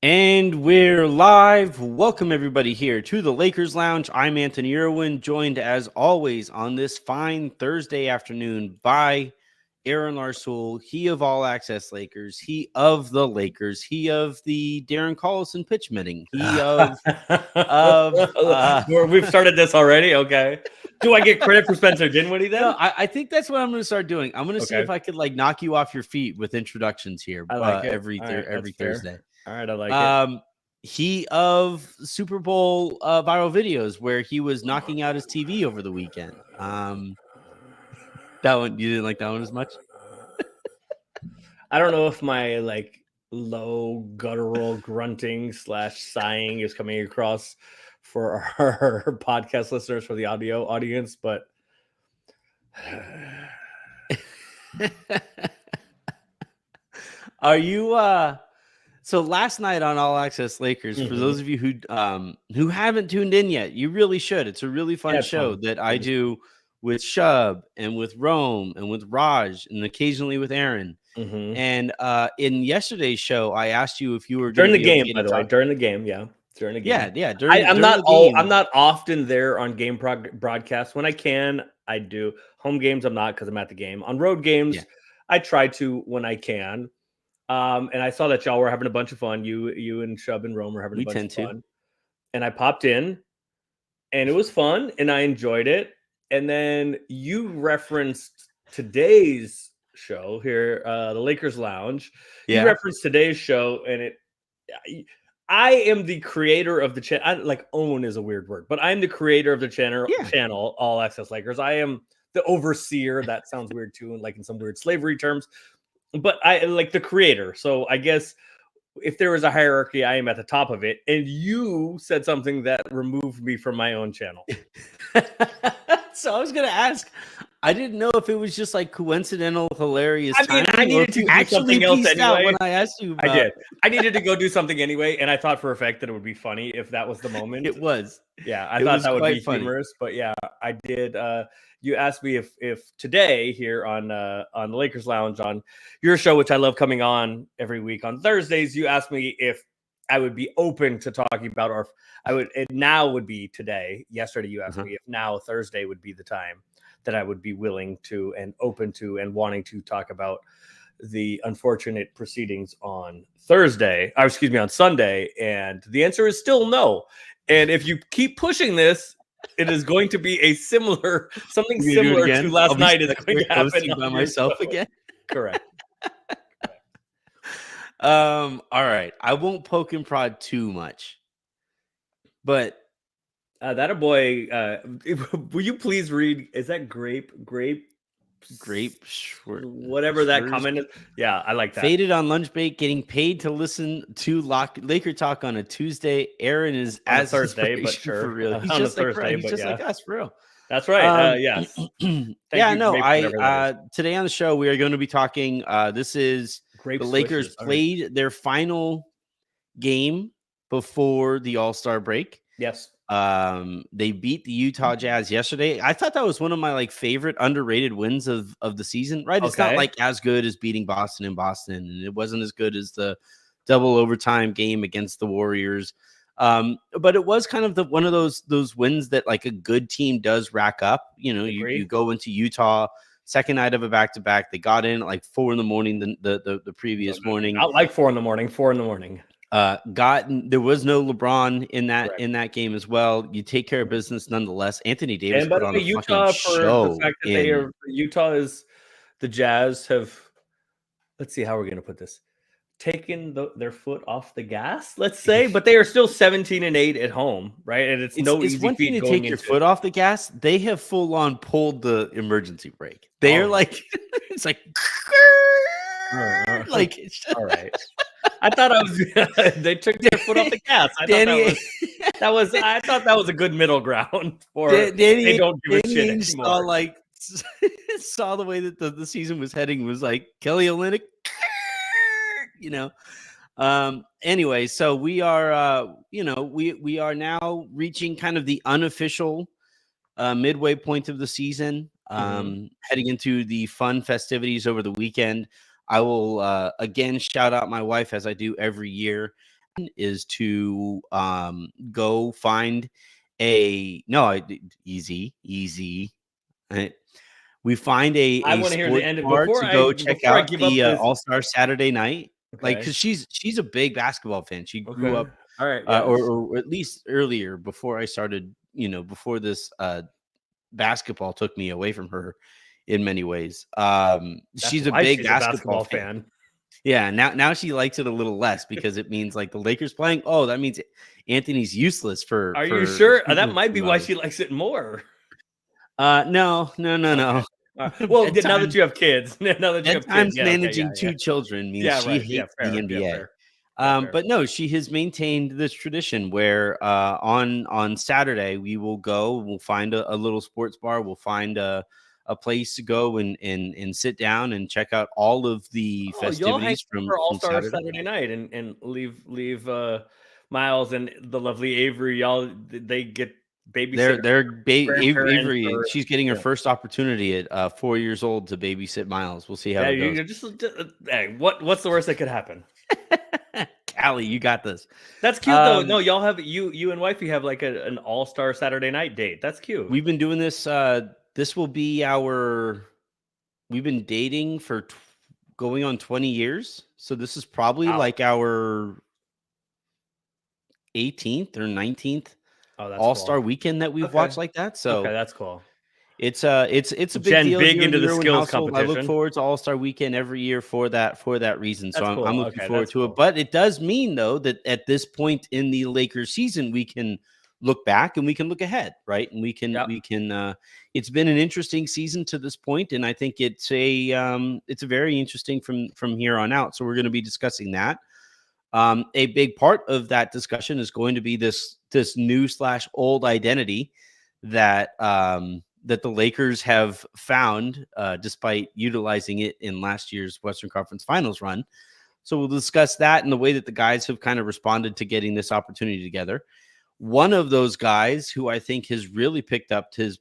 And we're live. Welcome everybody here to the Lakers Lounge. I'm Anthony Irwin, joined as always on this fine Thursday afternoon by Aaron Larsoul, he of All Access Lakers, he of the Lakers, he of the Darren Collison pitch meeting, he of We've started this already. Okay. Do I get credit for Spencer Dinwiddie then? No, I think that's what I'm going to start doing. I'm going to see if I could like knock you off your feet with introductions here. I like it. every Thursday. All right, I like it. He of Super Bowl viral videos where he was knocking out his TV over the weekend. That one, you didn't like that one as much? I don't know if my like low guttural grunting / sighing is coming across for our podcast listeners, for the audio audience, but are you so last night on All Access Lakers, for those of you who haven't tuned in yet, you really should. It's a really fun show that I do with Shub and with Rome and with Raj and occasionally with Aaron. And in yesterday's show, I asked you if you were during the game, by the way, during the game. I'm not often there on game broadcasts. When I can, I do. Home games, I'm not, because I'm at the game. On road games, I try to when I can. And I saw that y'all were having a bunch of fun. You and Shub and Rome were having a bunch of fun. And I popped in, and it was fun, and I enjoyed it. And then you referenced today's show here, the Lakers Lounge. You referenced today's show, and I am the creator of the channel. Like, own is a weird word, but I'm the creator of the channel, All Access Lakers. I am the overseer. That sounds weird too, and like in some weird slavery terms. But I like the creator. So I guess if there was a hierarchy, I am at the top of it. And you said something that removed me from my own channel. So I was going to ask, I didn't know if it was just like coincidental, hilarious. I needed to do something else anyway. When I asked you about... I did. I needed to go do something anyway. And I thought for a fact that it would be funny if that was the moment. It was. Yeah, I thought that would be humorous. But yeah, I did. You asked me if today here on the Lakers Lounge on your show, which I love coming on every week on Thursdays, you asked me if I would be open to talking about, or if now would be today. Yesterday, you asked me if now Thursday would be the time that I would be willing to and open to and wanting to talk about the unfortunate proceedings on on Sunday. And the answer is still no. And if you keep pushing this, it is going to be something similar to last night is going to happen by myself again. Correct. All right. I won't poke and prod too much, but that a boy. Will you please read? Is that grape? Whatever that comment is. Yeah, I like that. Faded on lunch break, getting paid to listen to Laker talk on a Tuesday. Aaron is on as Thursday, but sure, for real. He's on just a Thursday, he's just like us, for real. That's right. Yes. Today on the show we are going to be talking. This is the Lakers played their final game before the All-Star break. Yes. They beat the Utah Jazz yesterday. I thought that was one of my favorite underrated wins of the season, right? It's not like as good as beating Boston in Boston, and it wasn't as good as the double overtime game against the Warriors. But it was kind of one of those wins that like a good team does rack up. You go into Utah second night of a back-to-back. They got in at like 4 a.m. the previous morning. Not like 4 a.m. 4 a.m. There was no LeBron in that game as well. You take care of business nonetheless. Anthony Davis put on a Utah fucking show. The fact that Utah is the Jazz have. Let's see how we're going to put this. Taken their foot off the gas, let's say, but they are still 17-8 at home, right? And it's one thing to take your foot off the gas. They have full on pulled the emergency brake. They are like, it's like, like it's just... all right. I thought they took their foot off the gas. I thought that was a good middle ground for they don't give a shit anymore. Saw the way that the season was heading, was like Kelly Olynyk. Anyway, so we are we are now reaching kind of the unofficial midway point of the season, heading into the fun festivities over the weekend. I will again shout out my wife, as I do every year. is to go find easy. Right? We find I want to hear the sports end of bar to go check before I out give up the this. All-Star Saturday night. Like, Okay. because she's a big basketball fan. She grew up, all right, yes. or at least earlier before I started. Before this basketball took me away from her in many ways. She's a big basketball fan. Yeah, now she likes it a little less because it means like the Lakers playing. Oh, that means Anthony's useless for. Are you sure? That might be why she likes it more. No. Well, now that you have kids, managing two children means she hates the NBA. But no, she has maintained this tradition where on Saturday we will go. We'll find a little sports bar. We'll find a place to go and sit down and check out all of the festivities from All-Star Saturday night and leave Miles and the lovely Avery. Y'all, they get Avery. She's getting her first opportunity at 4 years old to babysit Miles. We'll see how it goes. Hey, what's the worst that could happen? Callie, you got this. That's cute though. No, y'all have you and wifey have like an All-Star Saturday night date. That's cute. We've been doing this. This will be we've been dating for going on 20 years. So this is probably like our 18th or 19th All-Star weekend that we've watched like that. So okay, that's cool. It's a big deal. Big into the skills competition. I look forward to All-Star Weekend every year for that reason. So I'm looking forward to it. But it does mean though that at this point in the Lakers season, we can look back and we can look ahead, right? And we can it's been an interesting season to this point, and I think it's a very interesting from here on out. So we're going to be discussing that. A big part of that discussion is going to be this new / old identity that that the Lakers have found, despite utilizing it in last year's Western Conference Finals run. So we'll discuss that and the way that the guys have kind of responded to getting this opportunity together. One of those guys who I think has really picked up his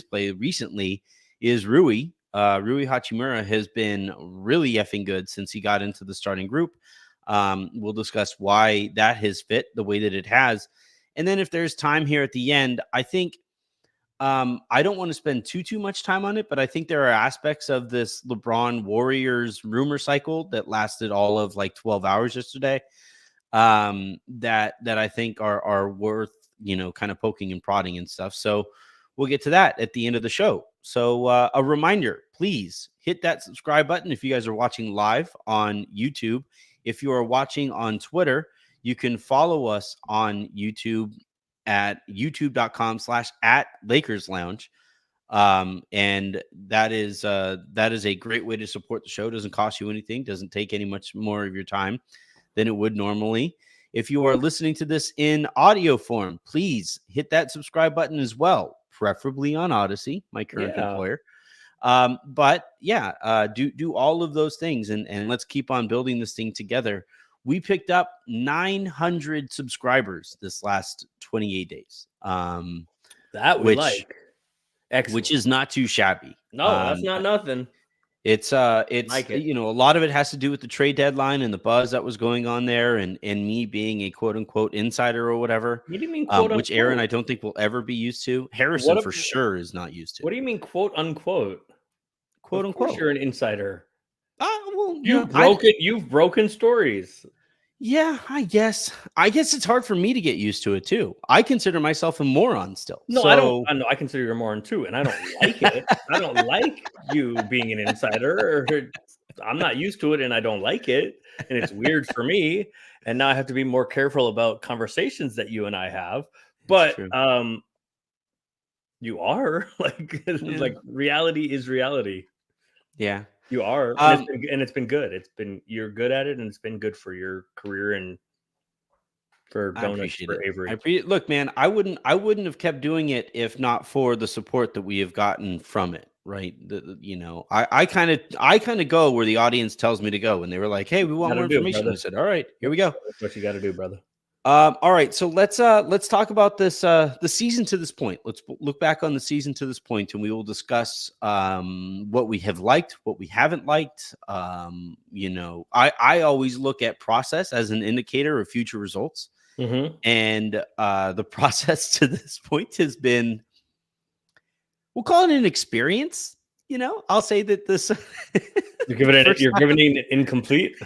play recently is Rui. Rui Hachimura has been really effing good since he got into the starting group. We'll discuss why that has fit the way that it has. And then if there's time here at the end, I think I don't want to spend too much time on it, but I think there are aspects of this LeBron Warriors rumor cycle that lasted all of like 12 hours yesterday that I think are worth, kind of poking and prodding and stuff. So we'll get to that at the end of the show. So a reminder, please hit that subscribe button if you guys are watching live on YouTube. If you are watching on Twitter, you can follow us on YouTube at youtube.com/@LakersLounge. And that is a great way to support the show. It doesn't cost you anything, doesn't take any much more of your time than it would normally. If you are listening to this in audio form, please hit that subscribe button as well, preferably on Odyssey, my current employer. Do all of those things and let's keep on building this thing together. We picked up 900 subscribers this last 28 days. Which is not too shabby. No, that's not nothing. It's a lot of it has to do with the trade deadline and the buzz that was going on there, and me being a quote unquote insider or whatever. What do you mean quote which Aaron I don't think will ever be used to. Harrison for sure is not used to. What do you mean quote unquote? Quote unquote. You're an insider. Well, you've broken stories. Yeah, I guess it's hard for me to get used to it too. I consider myself a moron still. No, I don't. I consider you a moron too, and I don't like it. I don't like you being an insider. I'm not used to it, and I don't like it, and it's weird for me. And now I have to be more careful about conversations that you and I have. But you are like reality is reality. Yeah. You are, and it's been good. You're good at it, and it's been good for your career and for donuts for Avery. Look, man, I wouldn't have kept doing it if not for the support that we have gotten from it. Right? I kind of go where the audience tells me to go. When they were like, "Hey, we want more information," I said, "All right, here we go." That's what you got to do, brother. All right, so let's talk about this the season to this point. Let's look back on the season to this point, and we will discuss what we have liked, what we haven't liked. I always look at process as an indicator of future results, and the process to this point has been, we'll call it an experience. I'll say that this you're giving it incomplete.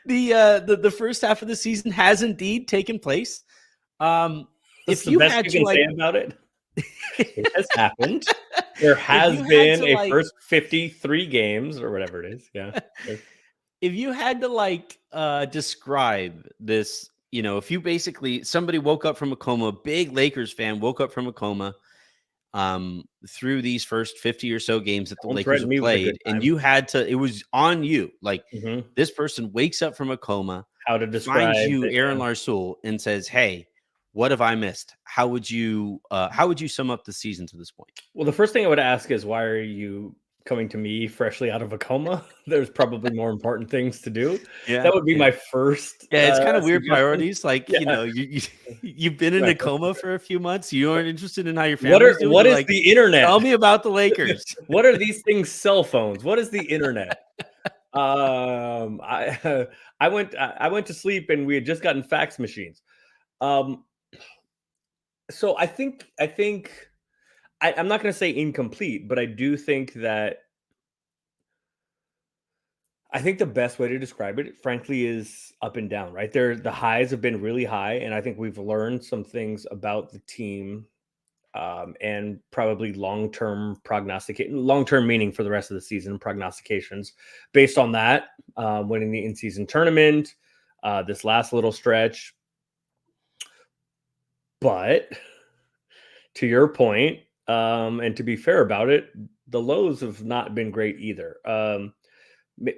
The first half of the season has indeed taken place. If you had to say about it, it has happened. There has been a first 53 games or whatever it is. Yeah. If you had to describe this, if you basically, somebody woke up from a coma, big Lakers fan woke up from a coma, through these first 50 or so games that the Lakers have played, and you had to, it was on you, this person wakes up from a coma, how to describe finds you, Aaron Larsoul, and says, hey, what have I missed? How would you sum up the season to this point? Well, the first thing I would ask is, why are you coming to me freshly out of a coma? There's probably more important things to do. Yeah, that would be my first. Yeah, it's kind of weird priorities. You've been in a coma for a few months. You aren't interested in how your family's doing. What is the internet? Tell me about the Lakers. What are these things? Cell phones. What is the internet? I went to sleep and we had just gotten fax machines. So I think I'm not going to say incomplete, but I do think that the best way to describe it, frankly, is up and down, right? The highs have been really high, and I think we've learned some things about the team, and probably long-term meaning for the rest of the season, prognostications based on that, winning the in-season tournament, this last little stretch. But to your point, and to be fair about it, the lows have not been great either.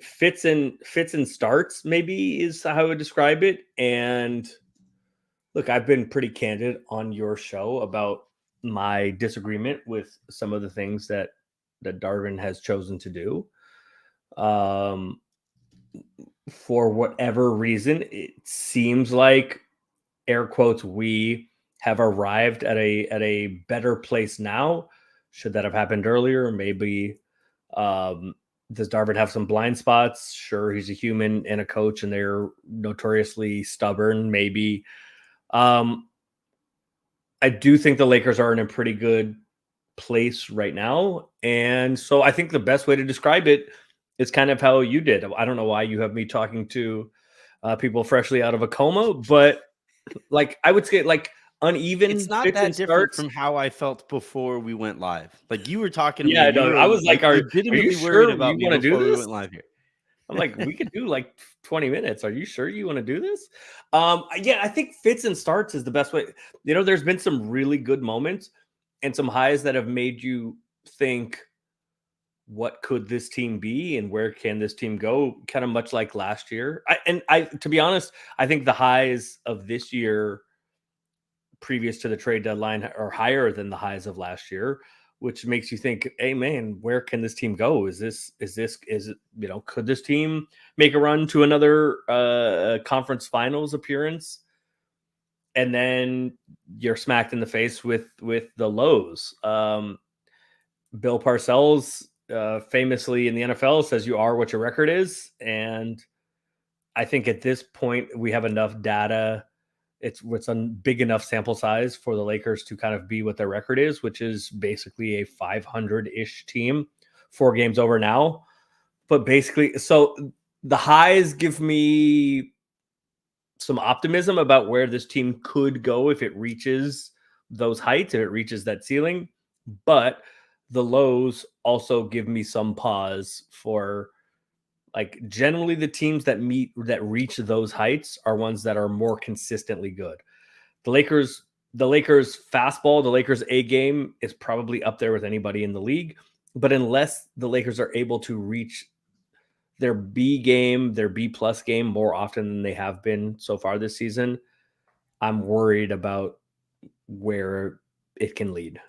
Fits and starts, maybe, is how I would describe it. And look, I've been pretty candid on your show about my disagreement with some of the things that Darvin has chosen to do. For whatever reason, it seems like, air quotes, we have arrived at a better place now. Should that have happened earlier? Maybe. Does Darvin have some blind spots? Sure, he's a human and a coach, and they're notoriously stubborn. Maybe. I do think the Lakers are in a pretty good place right now. And so I think the best way to describe it is kind of how you did. I don't know why you have me talking to people freshly out of a coma, but I would say uneven. It's not that different from how I felt before we went live. You were talking to me. I was are you sure worried about you want to do this? We went live here. I'm like, we could do 20 minutes. Are you sure you want to do this? Yeah, I think fits and starts is the best way. There's been some really good moments and some highs that have made you think, what could this team be and where can this team go? Kind of much like last year. To be honest, I think the highs of this year, previous to the trade deadline, are higher than the highs of last year, which makes you think, hey man, where can this team go? Is it, could this team make a run to another conference finals appearance? And then you're smacked in the face with the lows. Bill Parcells, famously in the NFL, says you are what your record is. And I think at this point we have enough data. It's a big enough sample size for the Lakers to kind of be what their record is, which is basically a 500-ish team, 4 games over now. But basically, so the highs give me some optimism about where this team could go if it reaches those heights, if it reaches that ceiling. But the lows also give me some pause for, generally the teams that reach those heights are ones that are more consistently good. The Lakers fastball, the Lakers A game is probably up there with anybody in the league. But unless the Lakers are able to reach their B game, their B plus game more often than they have been so far this season, I'm worried about where it can lead.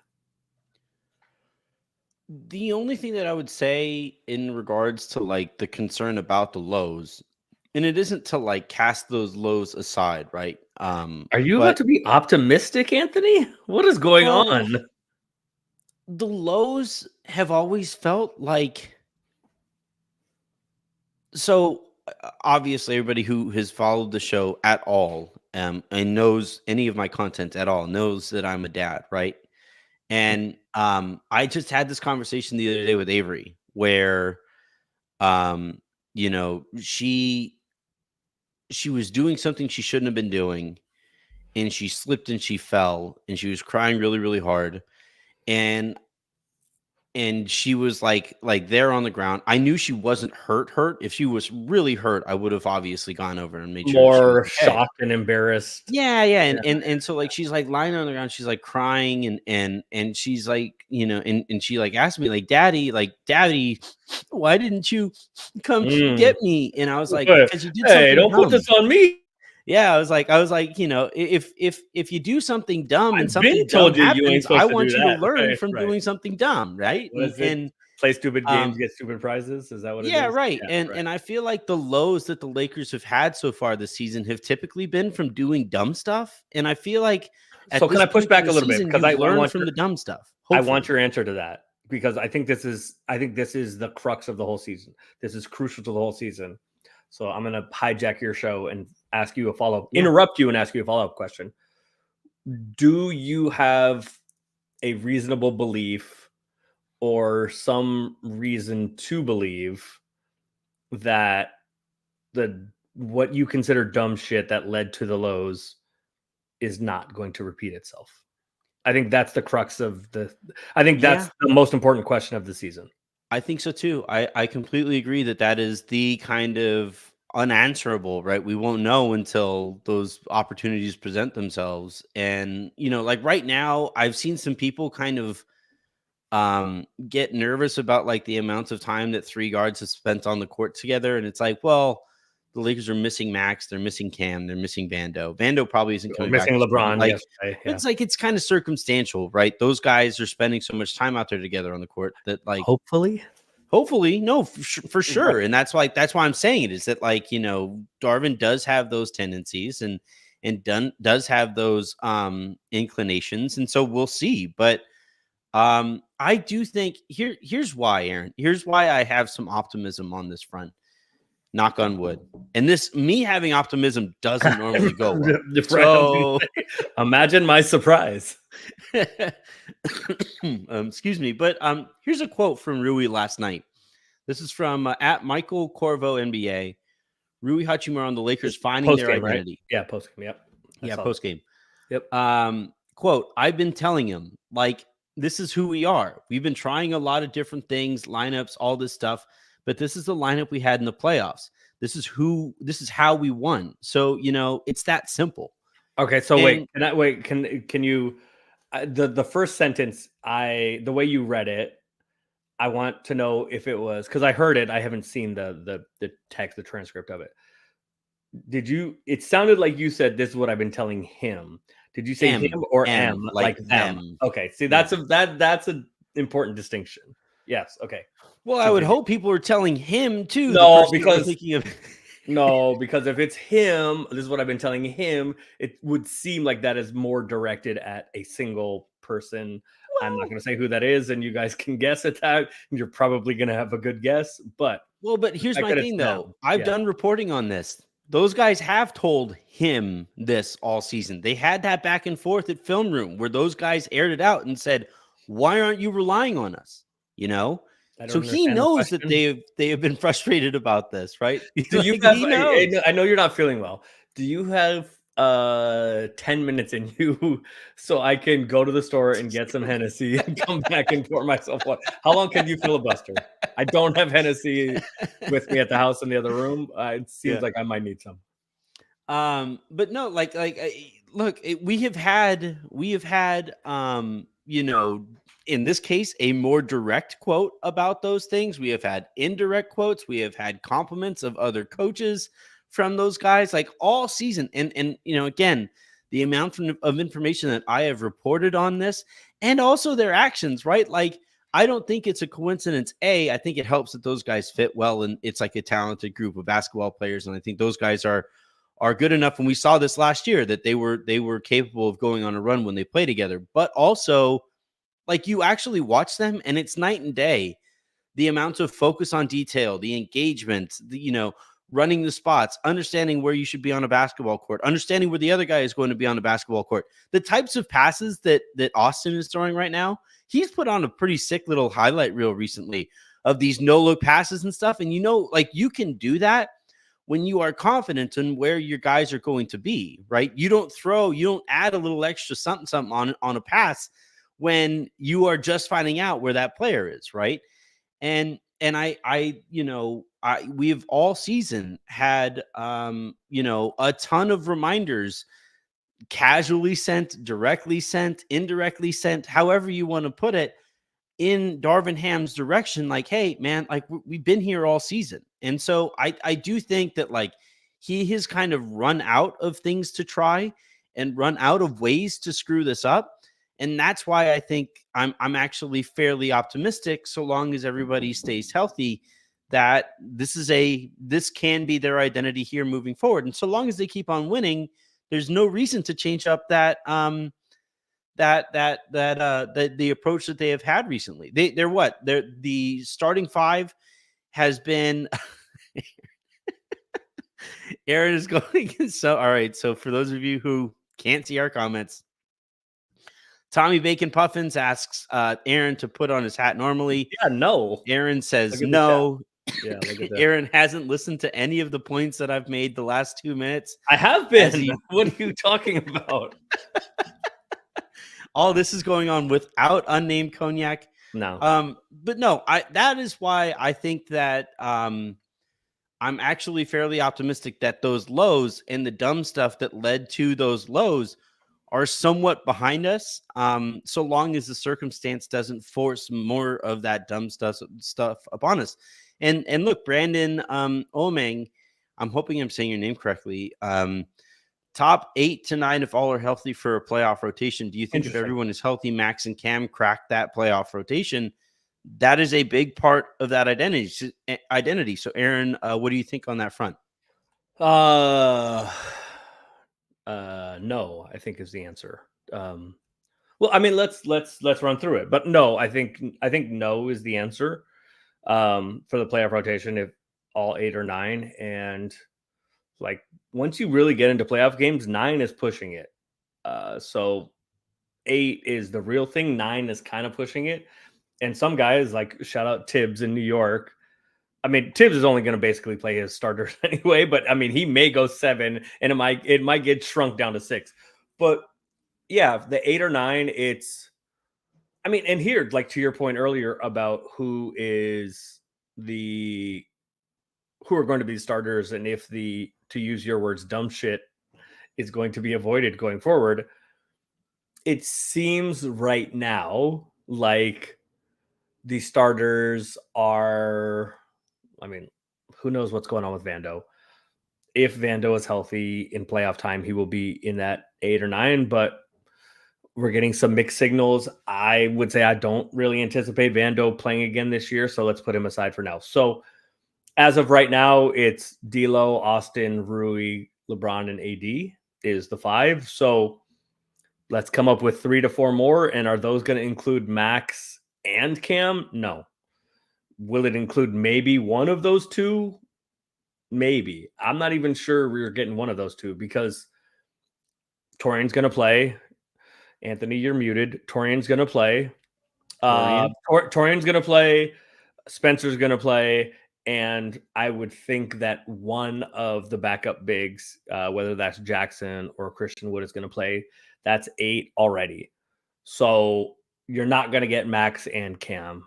The only thing that I would say in regards to the concern about the lows, And it isn't to like cast those lows aside, right? Are you about to be optimistic, Anthony? What is going on? The lows have always felt like, so obviously everybody who has followed the show at all and knows any of my content at all knows that I'm a dad, right? And I just had this conversation the other day with Avery where you know, she was doing something she shouldn't have been doing, and she slipped and she fell, and she was crying really, really hard. And she was like there on the ground. I knew she wasn't hurt. If she was really hurt, I would have obviously gone over and made sure more shocked and embarrassed. Yeah. And so like she's like lying on the ground, she's like crying and she's like, you know, and she like asked me like, daddy, why didn't you come get me? And I was like, because you did something. Hey, don't put this on me. Yeah, I was like, you know, if you do something dumb and something told dumb you happens, I want you to learn from doing something dumb, right? And play stupid games, get stupid prizes. Is that what it is? Yeah, right. And I feel like the lows that the Lakers have had so far this season have typically been from doing dumb stuff. And I feel like so can I push back a little bit because I learned from the dumb stuff. Hopefully. I want your answer to that because I think this is the crux of the whole season. This is crucial to the whole season. So I'm going to hijack your show and ask you a follow-up, interrupt you and ask you a follow-up question. Do you have a reasonable belief or some reason to believe that what you consider dumb shit that led to the lows is not going to repeat itself? I think that's the crux of the most important question of the season. I think so too. I completely agree that is the kind of unanswerable, right? We won't know until those opportunities present themselves. And, you know, like right now, I've seen some people kind of get nervous about like the amounts of time that three guards have spent on the court together. And it's like, well, the Lakers are missing Max, they're missing Cam, they're missing Vando. Vando probably isn't coming back. Missing LeBron. Like, it's like, it's kind of circumstantial, right? Those guys are spending so much time out there together on the court that like, hopefully, no, for sure. And that's why I'm saying it is that like, you know, Darvin does have those tendencies and does have those inclinations. And so we'll see. But I do think here's why, Aaron. Here's why I have some optimism on this front. Knock on wood. And me having optimism doesn't normally go well. So, imagine my surprise. Excuse me. But here's a quote from Rui last night. This is from at Michael Corvo NBA. Rui Hachimura on the Lakers finding their identity. Right? Yeah, post-game. Yep. Yeah, post-game. Yep. Quote, I've been telling him, like, this is who we are. We've been trying a lot of different things, lineups, all this stuff. But this is the lineup we had in the playoffs. This is how we won. So, you know, it's that simple. Okay. So can you, the first sentence, the way you read it, I want to know if it was, cause I heard it. I haven't seen the text, the transcript of it. It sounded like you said, this is what I've been telling him. Did you say him or M? Like them. Okay. See, that's an important distinction. Yes. Okay. Well, I would hope people are telling him too. No, because if it's him, this is what I've been telling him. It would seem like that is more directed at a single person. Well, I'm not going to say who that is, and you guys can guess at that. And you're probably going to have a good guess. But here's my thing, though. I've done reporting on this. Those guys have told him this all season. They had that back and forth at film room where those guys aired it out and said, "Why aren't you relying on us?" You know. So he knows that they have been frustrated about this, right? I know you're not feeling well. Do you have 10 minutes in you so I can go to the store and get some Hennessy and come back and pour myself one? How long can you filibuster? I don't have Hennessy with me at the house in the other room. It seems like I might need some. But no, look, we have had, you know, in this case, a more direct quote about those things. We have had indirect quotes. We have had compliments of other coaches from those guys like all season. And you know, again, the amount of information that I have reported on this and also their actions, right? Like I don't think it's a coincidence. I think it helps that those guys fit well, and it's like a talented group of basketball players. And I think those guys are good enough. And we saw this last year that they were capable of going on a run when they play together. But also, like, you actually watch them, and it's night and day. The amount of focus on detail, the engagement, running the spots, understanding where you should be on a basketball court, understanding where the other guy is going to be on the basketball court. The types of passes that Austin is throwing right now, he's put on a pretty sick little highlight reel recently of these no-look passes and stuff. And, like, you can do that when you are confident in where your guys are going to be, right? You don't add a little extra something on a pass when you are just finding out where that player is, right? And we've all season had, a ton of reminders, casually sent, directly sent, indirectly sent, however you want to put it, in Darvin Ham's direction. Like, hey, man, like, we've been here all season. And so I do think that, like, he has kind of run out of things to try and run out of ways to screw this up. And that's why I think I'm actually fairly optimistic, so long as everybody stays healthy, that this can be their identity here moving forward. And so long as they keep on winning, there's no reason to change up the approach that they have had recently. They're the starting five has been Aaron is going. So, all right. So for those of you who can't see our comments, Tommy Bacon Puffins asks Aaron to put on his hat normally. Yeah, no. Aaron says no. Yeah, look at that. Aaron hasn't listened to any of the points that I've made the last 2 minutes. I have been. What are you talking about? All this is going on without unnamed cognac. No. But no, that is why I think that I'm actually fairly optimistic that those lows and the dumb stuff that led to those lows are somewhat behind us, so long as the circumstance doesn't force more of that dumb stuff upon us. And look, Brandon Omeng, I'm hoping I'm saying your name correctly. Top 8 to 9 if all are healthy for a playoff rotation. Do you think if everyone is healthy, Max and Cam crack that playoff rotation? That is a big part of that identity. So, Aaron, what do you think on that front? No, I think is the answer. Well, I mean, let's run through it. But no, I think no is the answer for the playoff rotation if all 8 or 9. And like, once you really get into playoff games, 9 is pushing it. So 8 is the real thing. 9 is kind of pushing it. And some guys, like, shout out Tibbs in New York. I mean, Tibbs is only going to basically play his starters anyway, but I mean, he may go 7 and it might get shrunk down to 6. But yeah, the 8 or 9, I mean, and here, like, to your point earlier about who are going to be starters and if to use your words, dumb shit is going to be avoided going forward. It seems right now like the starters are, I mean, who knows what's going on with Vando. If Vando is healthy in playoff time, he will be in that 8 or 9, but we're getting some mixed signals. I would say I don't really anticipate Vando playing again this year, so let's put him aside for now. So as of right now, it's D'Lo, Austin, Rui, LeBron, and AD is the 5. So let's come up with 3 to 4 more, and are those going to include Max and Cam? No. Will it include maybe one of those 2? Maybe. I'm not even sure we're getting one of those 2 because Torian's going to play. Anthony, you're muted. Torian's going to play. Torian's going to play. Spencer's going to play. And I would think that one of the backup bigs, whether that's Jackson or Christian Wood, is going to play. That's 8 already. So you're not going to get Max and Cam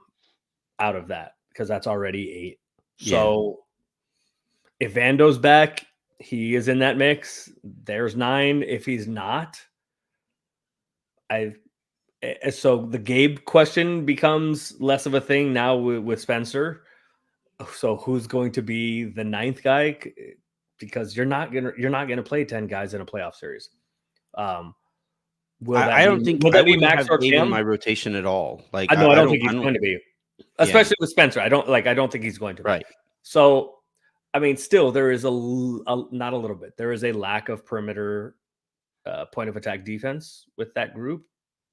out of that because that's already 8. Yeah. So if Vando's back, he is in that mix. There's 9. If he's not, so the Gabe question becomes less of a thing now with Spencer. So who's going to be the 9th guy? Because you're not gonna play 10 guys in a playoff series. I don't think I wouldn't Max have Gabe in my rotation at all. Like, I don't think he's going to be, especially with Spencer. I don't think he's going to be. Right. So, I mean, still there is not a little bit. There is a lack of perimeter point of attack defense with that group,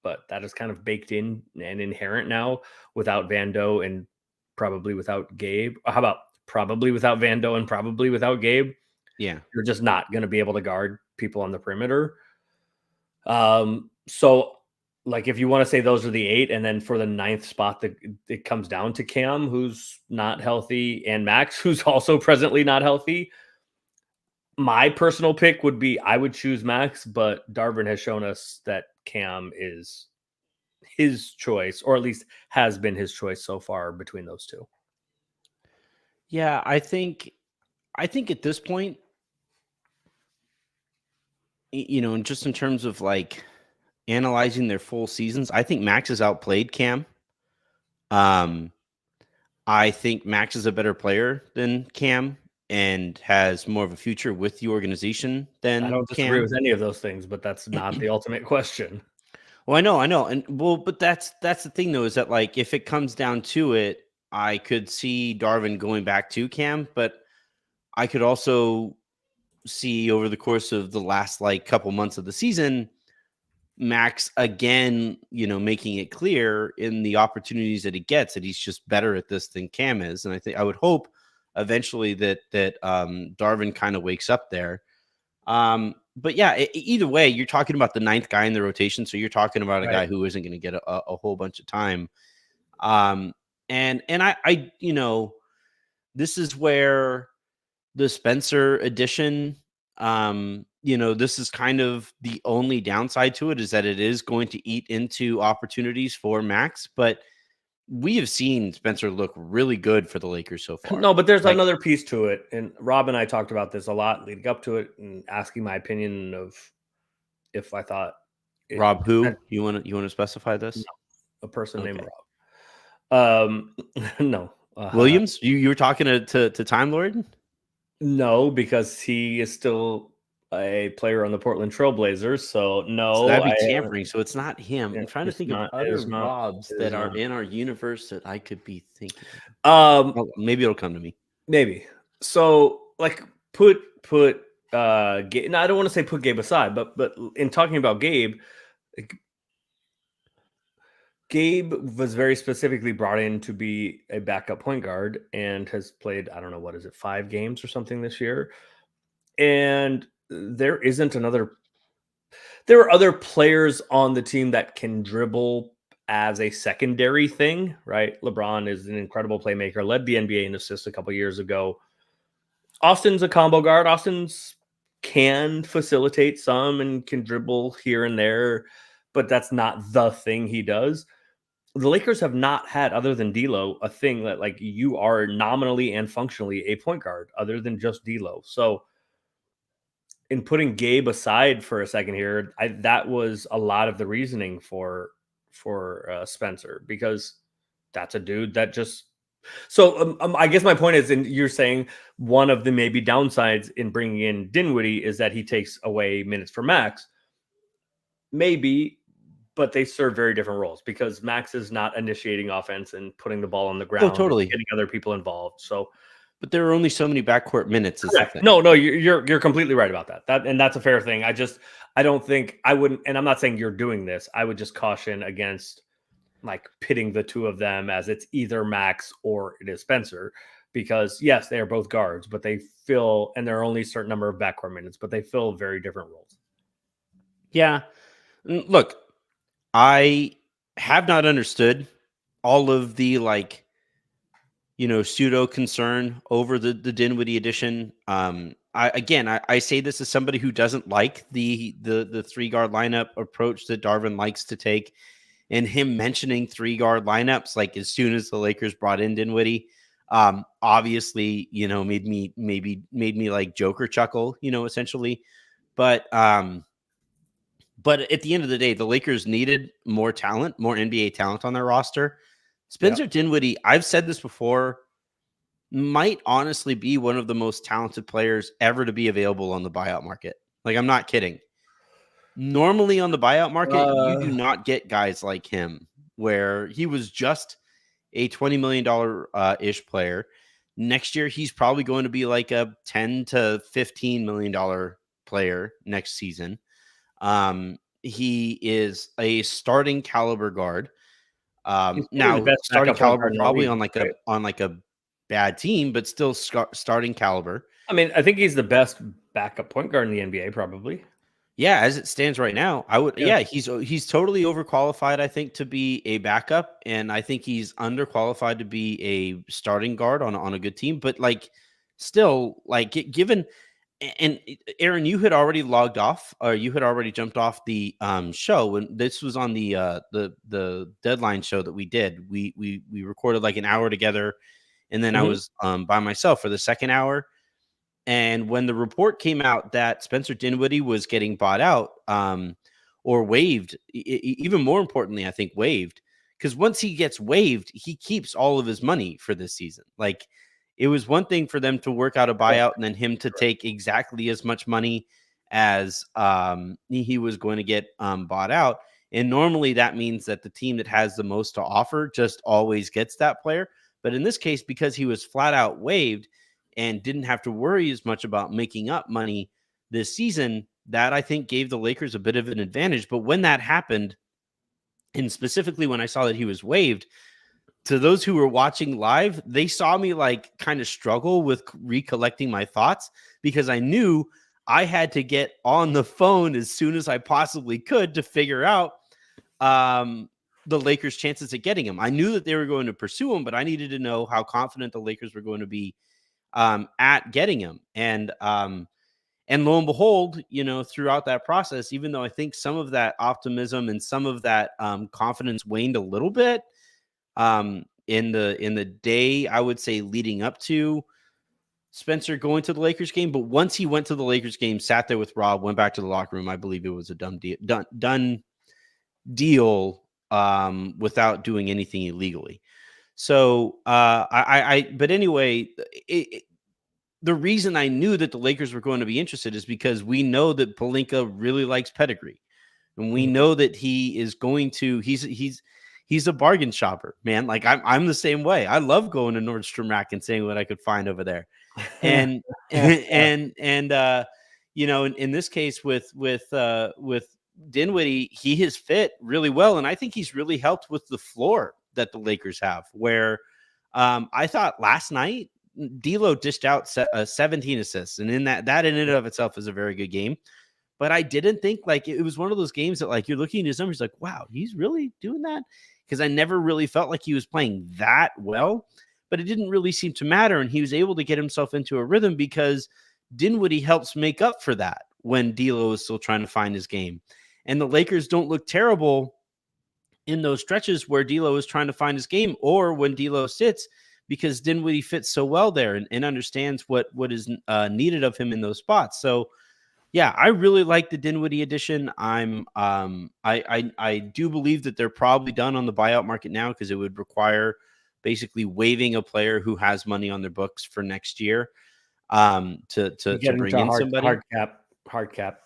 but that is kind of baked in and inherent now without Vando and probably without Gabe. How about probably without Vando and probably without Gabe? Yeah, you're just not going to be able to guard people on the perimeter. So like if you want to say those are the 8, and then for the 9th spot, it comes down to Cam, who's not healthy, and Max, who's also presently not healthy. My personal pick would be I would choose Max, but Darvin has shown us that Cam is his choice, or at least has been his choice so far between those two. Yeah, I think at this point, and just in terms of like analyzing their full seasons, I think Max has outplayed Cam. I think Max is a better player than Cam and has more of a future with the organization than I don't disagree with any of those things, but that's not the ultimate question. Well, I know. And but that's the thing though, is that like, if it comes down to it, I could see Darvin going back to Cam, but I could also see over the course of the last like couple months of the season, Max again, making it clear in the opportunities that he gets that he's just better at this than Cam is. And I would hope eventually that Darvin kind of wakes up there. But yeah, either way, you're talking about the 9th guy in the rotation. So you're talking about a guy who isn't going to get a whole bunch of time. And I this is where the Spencer edition, this is kind of the only downside to it, is that it is going to eat into opportunities for Max, but we have seen Spencer look really good for the Lakers so far. No, but there's another piece to it. And Rob and I talked about this a lot leading up to it and asking my opinion of if I thought Rob, who you want to specify this? No, a person named Rob. No. Williams? You were talking to Time Lord? No, because he is still a player on the Portland Trailblazers. So no, so that'd be tampering. So it's not him. I'm trying to think of other Robs that are in our universe that I could be thinking. Maybe it'll come to me. Maybe. So like put Gabe. No, I don't want to say put Gabe aside, but in talking about Gabe, Gabe was very specifically brought in to be a backup point guard and has played, I don't know, 5 games or something this year. And there are other players on the team that can dribble as a secondary thing, right? LeBron is an incredible playmaker, led the NBA in assists a couple years ago. Austin's a combo guard. Austin's can facilitate some and can dribble here and there, but that's not the thing he does. The Lakers have not had, other than D'Lo, a thing that like you are nominally and functionally a point guard other than just D'Lo. So in putting Gabe aside for a second here, that was a lot of the reasoning for Spencer, because that's a dude that just. So I guess my point is, and you're saying one of the maybe downsides in bringing in Dinwiddie is that he takes away minutes for Max. Maybe. But they serve very different roles, because Max is not initiating offense and putting the ball on the ground. Totally. Getting other people involved. So, but there are only so many backcourt minutes. No, you're completely right about that. And that's a fair thing. I don't think I wouldn't, and I'm not saying you're doing this. I would just caution against like pitting the two of them as it's either Max or it is Spencer, because yes, they are both guards, but they fill, and there are only a certain number of backcourt minutes, but they fill very different roles. Yeah. Look, I have not understood all of the pseudo concern over the Dinwiddie edition. I say this as somebody who doesn't like the 3-guard lineup approach that Darvin likes to take, and him mentioning 3-guard lineups like as soon as the Lakers brought in Dinwiddie, obviously made me like Joker chuckle, essentially, but at the end of the day, the Lakers needed more talent, more NBA talent on their roster. Spencer Dinwiddie, I've said this before, might honestly be one of the most talented players ever to be available on the buyout market. Like, I'm not kidding. Normally on the buyout market, you do not get guys like him, where he was just a $20 million ish player. Next year, he's probably going to be like a $10 to $15 million player next season. He is a starting caliber guard. Now starting caliber probably on like a bad team, but still starting caliber. I mean, I think he's the best backup point guard in the NBA, probably. Yeah, as it stands right now, I would. Yeah, he's totally overqualified, I think, to be a backup, and I think he's underqualified to be a starting guard on a good team. But like, still, like, given, and Aaron, you had already logged off, or you had already jumped off the show when this was on the deadline show that we did. We recorded like an hour together, and then I was by myself for the second hour. And when the report came out that Spencer Dinwiddie was getting bought out or waived, even more importantly, I think waived, because once he gets waived, he keeps all of his money for this season. Like, it was one thing for them to work out a buyout and then him to take exactly as much money as he was going to get bought out. And normally that means that the team that has the most to offer just always gets that player. But in this case, because he was flat out waived and didn't have to worry as much about making up money this season, that I think gave the Lakers a bit of an advantage. But when that happened, and specifically when I saw that he was waived, to those who were watching live, they saw me like kind of struggle with recollecting my thoughts, because I knew I had to get on the phone as soon as I possibly could to figure out the Lakers' chances at getting him. I knew that they were going to pursue him, but I needed to know how confident the Lakers were going to be at getting him. And lo and behold, throughout that process, even though I think some of that optimism and some of that confidence waned a little bit in the day, I would say, leading up to Spencer going to the Lakers game. But once he went to the Lakers game, sat there with Rob, went back to the locker room, I believe it was a done deal without doing anything illegally. So but anyway, the reason I knew that the Lakers were going to be interested is because we know that Pelinka really likes pedigree, and we know that he is going to. He's a bargain shopper, man. Like I'm the same way. I love going to Nordstrom Rack and seeing what I could find over there, and in this case with Dinwiddie, he has fit really well, and I think he's really helped with the floor that the Lakers have. Where I thought last night D'Lo dished out 17 assists, and in that in and of itself is a very good game. But I didn't think, like, it was one of those games that, like, you're looking at his numbers like, wow, he's really doing that, because I never really felt like he was playing that well. But it didn't really seem to matter, and he was able to get himself into a rhythm because Dinwiddie helps make up for that when D'Lo is still trying to find his game. And the Lakers don't look terrible in those stretches where D'Lo is trying to find his game, or when D'Lo sits, because Dinwiddie fits so well there and understands what is needed of him in those spots. So yeah, I really like the Dinwiddie addition. I do believe that they're probably done on the buyout market now, because it would require basically waiving a player who has money on their books for next year to bring in somebody. Hard cap.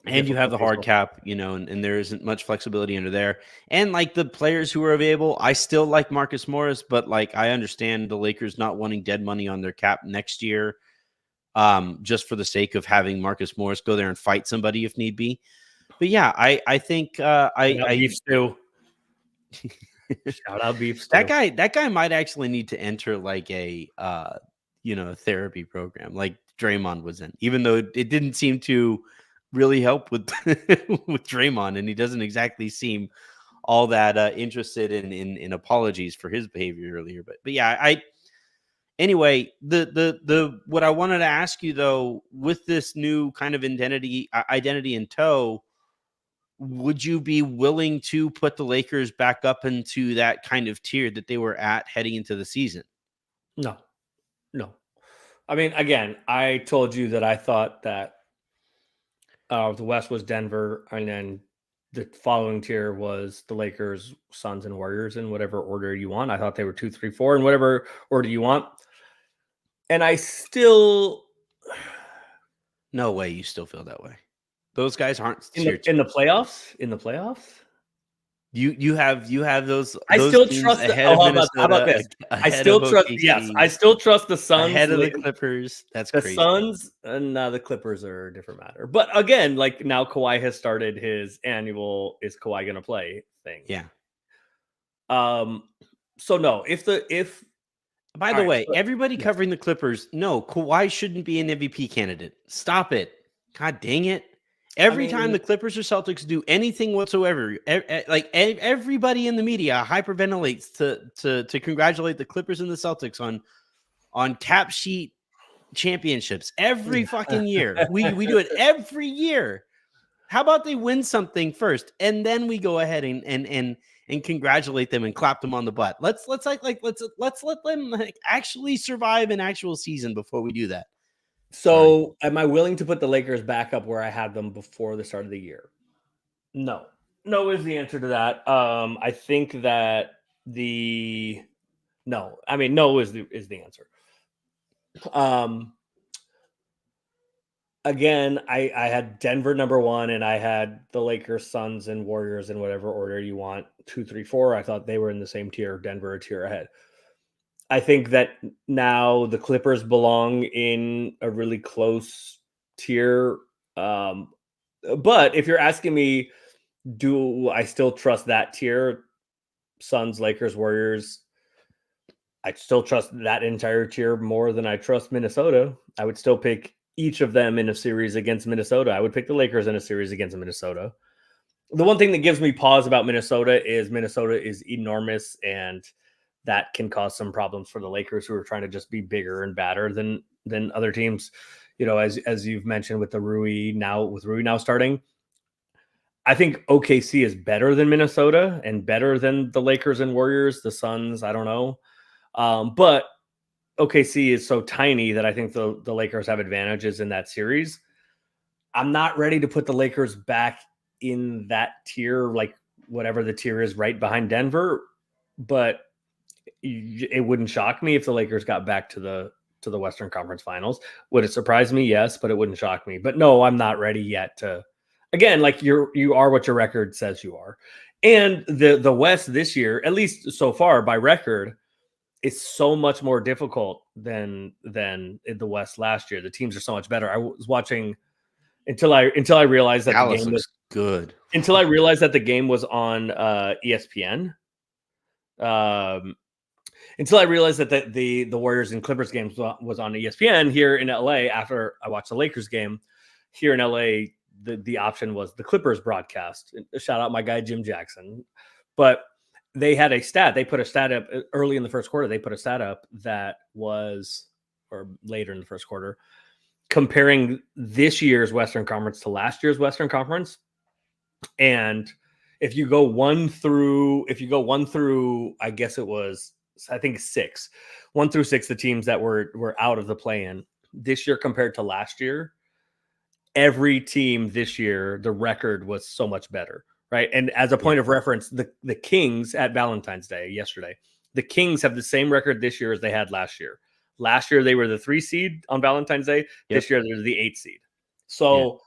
And you have the hard cap, and there isn't much flexibility under there. And like the players who are available, I still like Marcus Morris, but like I understand the Lakers not wanting dead money on their cap next year, just for the sake of having Marcus Morris go there and fight somebody if need be. But yeah, I think Beef stew. Shout out Beef stew. That guy might actually need to enter like a therapy program like Draymond was in, even though it didn't seem to really help with with Draymond, and he doesn't exactly seem all that interested in apologies for his behavior earlier. But yeah, anyway, the what I wanted to ask you though, with this new kind of identity in tow, would you be willing to put the Lakers back up into that kind of tier that they were at heading into the season? No. I mean, again, I told you that I thought that the West was Denver, and then the following tier was the Lakers, Suns, and Warriors in whatever order you want. I thought they were 2, 3, 4 in whatever order you want. And I still... No way you still feel that way. Those guys aren't in the playoffs. In the playoffs, you have those. I still teams trust ahead of Minnesota. How about this? I still trust. OKC, yes, I still trust the Suns ahead of the Clippers. That's the crazy. Suns and the Clippers are a different matter. But again, like now Kawhi has started his annual "Is Kawhi gonna play?" thing. Yeah. So no, By the way, everybody covering the Clippers, no, Kawhi shouldn't be an MVP candidate. Stop it. God dang it. Every time the Clippers or Celtics do anything whatsoever, everybody in the media hyperventilates to congratulate the Clippers and the Celtics on cap sheet championships every fucking year. We do it every year. How about they win something first, and then we go ahead and congratulate them and clap them on the butt. Let's let them actually survive an actual season before we do that. So, am I willing to put the Lakers back up where I had them before the start of the year? No is the answer to that. I think that no is the answer. Again, I had Denver number 1, and I had the Lakers, Suns, and Warriors in whatever order you want, 2, 3, 4. I thought they were in the same tier. Denver a tier ahead. I think that now the Clippers belong in a really close tier. But if you're asking me, do I still trust that tier? Suns, Lakers, Warriors. I still trust that entire tier more than I trust Minnesota. I would still pick each of them in a series against Minnesota. I would pick the Lakers in a series against Minnesota. The one thing that gives me pause about Minnesota is enormous, and that can cause some problems for the Lakers, who are trying to just be bigger and badder than other teams. You know, as you've mentioned with Rui now starting, I think OKC is better than Minnesota and better than the Lakers and Warriors. The Suns, I don't know, but OKC is so tiny that I think the Lakers have advantages in that series. I'm not ready to put the Lakers back in that tier, like whatever the tier is right behind Denver, but it wouldn't shock me if the Lakers got back to the Western Conference Finals. Would it surprise me? Yes, but it wouldn't shock me. But no, I'm not ready yet to. Again, like you are what your record says you are, and the West this year, at least so far by record, is so much more difficult than the West last year. The teams are so much better. I was watching until I realized that Dallas the game was good. Until I realized that the game was on ESPN. Until I realized that the Warriors and Clippers games was on ESPN here in LA. After I watched the Lakers game here in LA, the option was the Clippers broadcast. Shout out my guy Jim Jackson. But they had a stat. They put a stat up early in the first quarter. They put a stat up that was, or later in the first quarter, comparing this year's Western Conference to last year's Western Conference. And if you go one through, I guess it was, I think 6, 1 through 6, the teams that were out of the play-in this year compared to last year, every team this year, the record was so much better, right? And as a point of reference, the Kings at Valentine's Day yesterday, the Kings have the same record this year as they had last year. Last year, they were the 3 seed on Valentine's Day. Yep. This year, they're the 8 seed. So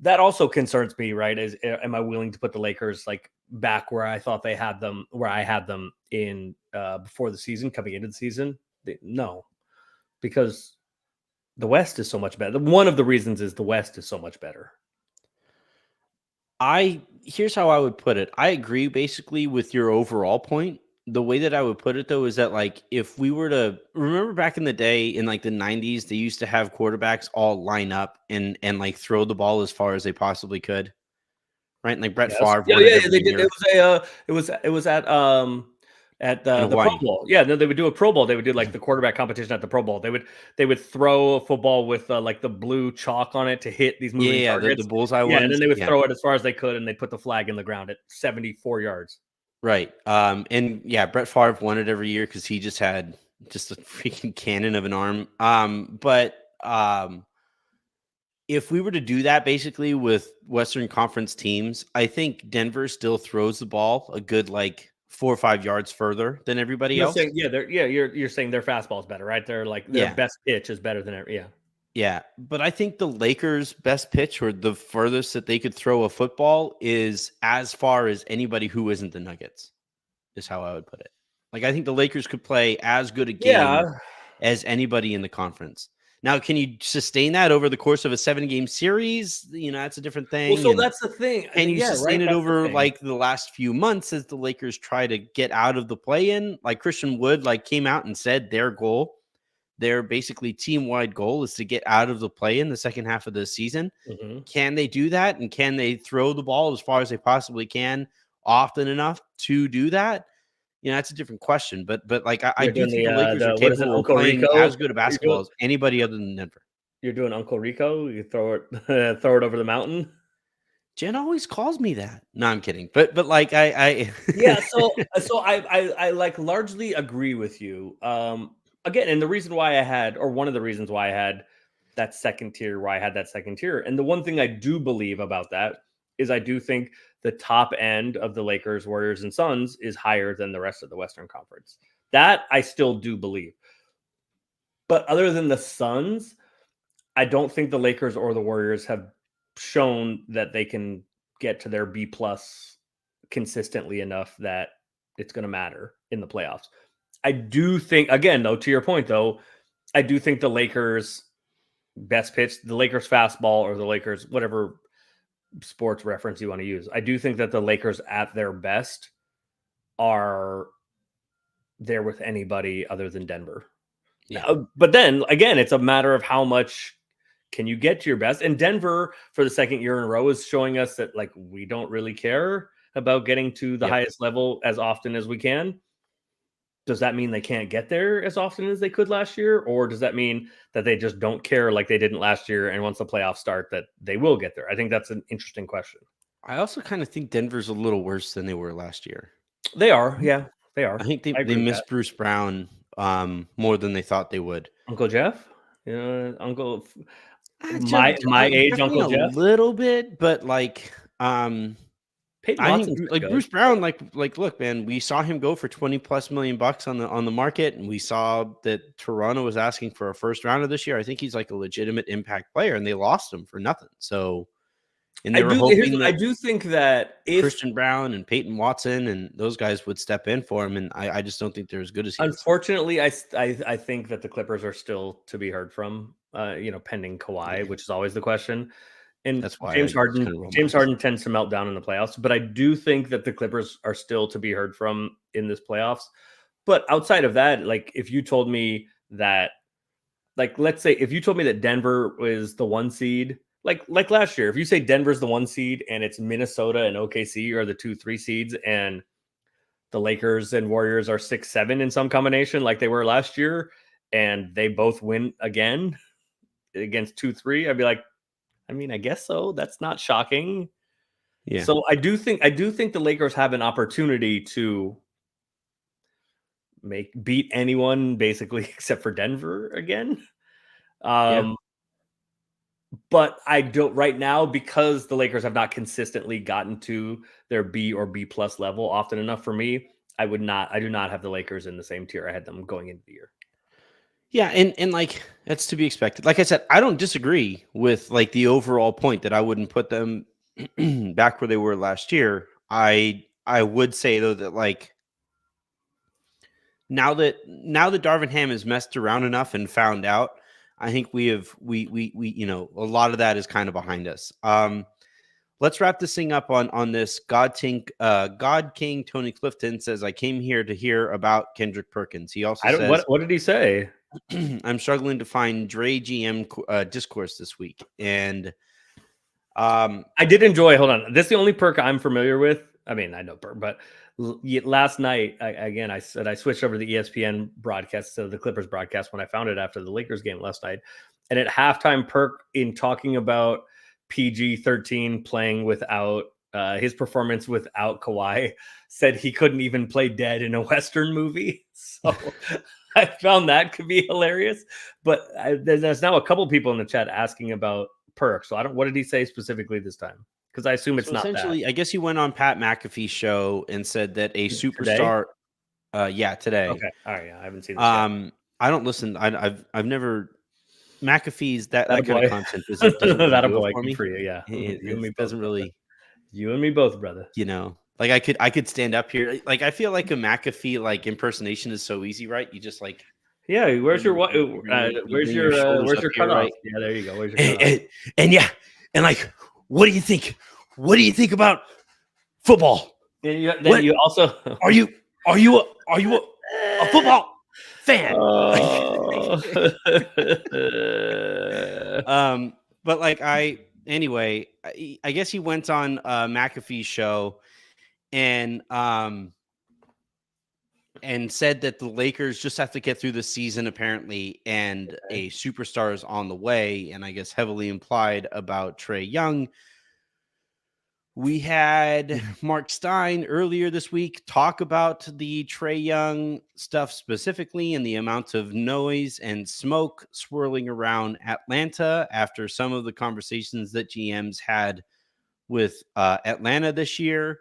that also concerns me, right? Am I willing to put the Lakers like back where I thought they had them, where I had them in before the season, coming into the season? No, because the West is so much better. One of the reasons is the West is so much better. Here's how I would put it. I agree basically with your overall point. The way that I would put it, though, is that like if we were to remember back in the day in like the 90s, they used to have quarterbacks all line up and like throw the ball as far as they possibly could, right? And like Brett Favre. Yeah, they did. It was at the Pro Bowl. Yeah, no, they would do a Pro Bowl. They would do like the quarterback competition at the Pro Bowl. They would throw a football with like the blue chalk on it to hit these moving targets. The bullseye ones. And then they would throw it as far as they could, and they put the flag in the ground at 74 yards. Right. And yeah, Brett Favre won it every year because he just had just a freaking cannon of an arm. But if we were to do that basically with Western Conference teams, I think Denver still throws the ball a good like 4 or 5 yards further than everybody else. You're saying their fastball is better, right? They're like their best pitch is better than Yeah, but I think the Lakers' best pitch, or the furthest that they could throw a football, is as far as anybody who isn't the Nuggets, is how I would put it. Like, I think the Lakers could play as good a game as anybody in the conference. Now, can you sustain that over the course of a 7-game series? That's a different thing. Well, so that's the thing. Can you sustain it over like the last few months as the Lakers try to get out of the play-in? Like Christian Wood came out and said their basically team-wide goal is to get out of the play-in the second half of the season. Mm-hmm. Can they do that? And can they throw the ball as far as they possibly can often enough to do that? That's a different question. But I do think the Lakers are capable of playing as good a basketball as anybody other than Denver. You're doing Uncle Rico? You throw it over the mountain? Jen always calls me that. No, I'm kidding. But I yeah. So I like largely agree with you. Again, and the reason why one of the reasons why I had that second tier, and the one thing I do believe about that is I do think the top end of the Lakers, Warriors, and Suns is higher than the rest of the Western Conference. That I still do believe. But other than the Suns, I don't think the Lakers or the Warriors have shown that they can get to their B+ consistently enough that it's going to matter in the playoffs. I do think, again, though, to your point, though, I do think the Lakers' best pitch, the Lakers' fastball, or the Lakers, whatever sports reference you want to use, I do think that the Lakers at their best are there with anybody other than Denver. Yeah. But then, again, it's a matter of how much can you get to your best. And Denver, for the second year in a row, is showing us that, like, we don't really care about getting to the highest level as often as we can. Does that mean they can't get there as often as they could last year? Or does that mean that they just don't care like they didn't last year, and once the playoffs start that they will get there? I think that's an interesting question. I also kind of think Denver's a little worse than they were last year. They are. Yeah, they are. I think they missed Bruce Brown more than they thought they would. Uncle Jeff? Uncle... my age, Uncle Jeff? A little bit, but like... I think like Bruce Brown, like look, man, we saw him go for $20+ million on the market, and we saw that Toronto was asking for a first rounder this year. I think he's like a legitimate impact player, and they lost him for nothing. So, and they were hoping that I do think that if Christian Brown and Peyton Watson and those guys would step in for him, and I just don't think they're as good as he is. Unfortunately, I think that the Clippers are still to be heard from. Pending Kawhi, which is always the question. And that's why James Harden tends to melt down in the playoffs. But I do think that the Clippers are still to be heard from in this playoffs. But outside of that, like if you told me that, like, let's say if you told me that Denver was the 1 seed, like last year, if you say Denver's the 1 seed and it's Minnesota and OKC are the 2-3 seeds, and the Lakers and Warriors are 6-7 in some combination like they were last year, and they both win again against 2-3, I'd be like, I mean, I guess so. That's not shocking. Yeah. So I do think the Lakers have an opportunity to beat anyone basically except for Denver again. But I don't right now, because the Lakers have not consistently gotten to their B or B+ level often enough for me. I do not have the Lakers in the same tier I had them going into the year. Yeah, and like that's to be expected. Like I said, I don't disagree with like the overall point that I wouldn't put them back where they were last year. I would say though that like now that Darvin Ham has messed around enough and found out, I think we a lot of that is kind of behind us. Let's wrap this thing up on this. God King Tony Clifton says, I came here to hear about Kendrick Perkins. He also says, what did he say? I'm struggling to find Dre GM discourse this week. And I did enjoy, hold on. This is the only perk I'm familiar with. I mean, I know perk, but last night, I said I switched over to the ESPN broadcast to the Clippers broadcast when I found it after the Lakers game last night. And at halftime, perk in talking about PG-13 playing without his performance without Kawhi said he couldn't even play dead in a Western movie. So I found that could be hilarious. But there's now a couple people in the chat asking about perk. So what did he say specifically this time? Because I assume it's not essentially that. I guess he went on Pat McAfee's show and said that a superstar. Today. Today. Okay. All right. Yeah, I haven't seen this yet. I don't listen. I've never McAfee's that kind of content doesn't really do it for me. For you, yeah. It doesn't really. You and me both, brother. Like I could stand up here. Like I feel like a McAfee like impersonation is so easy, right? You just like. Yeah, where's your cutoff? Right? Yeah, there you go. Where's your cutoff? And like, what do you think? What do you think about football? You also are you a football fan? But like anyway, I guess he went on McAfee's show and said that the Lakers just have to get through the season apparently, and a superstar is on the way, and I guess heavily implied about Trae Young. We had Mark Stein earlier this week talk about the Trae Young stuff specifically and the amount of noise and smoke swirling around Atlanta after some of the conversations that GMs had with Atlanta this year.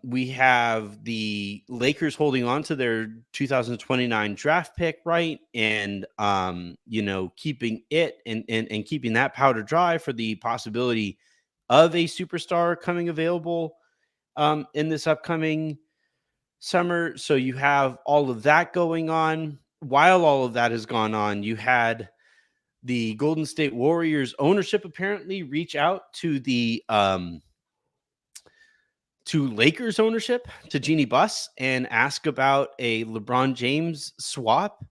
We have the Lakers holding on to their 2029 draft pick, right? And, keeping it and keeping that powder dry for the possibility of a superstar coming available in this upcoming summer. So you have all of that going on. While all of that has gone on, you had the Golden State Warriors ownership apparently reach out to the to Lakers ownership, to Jeannie Buss, and ask about a LeBron James swap.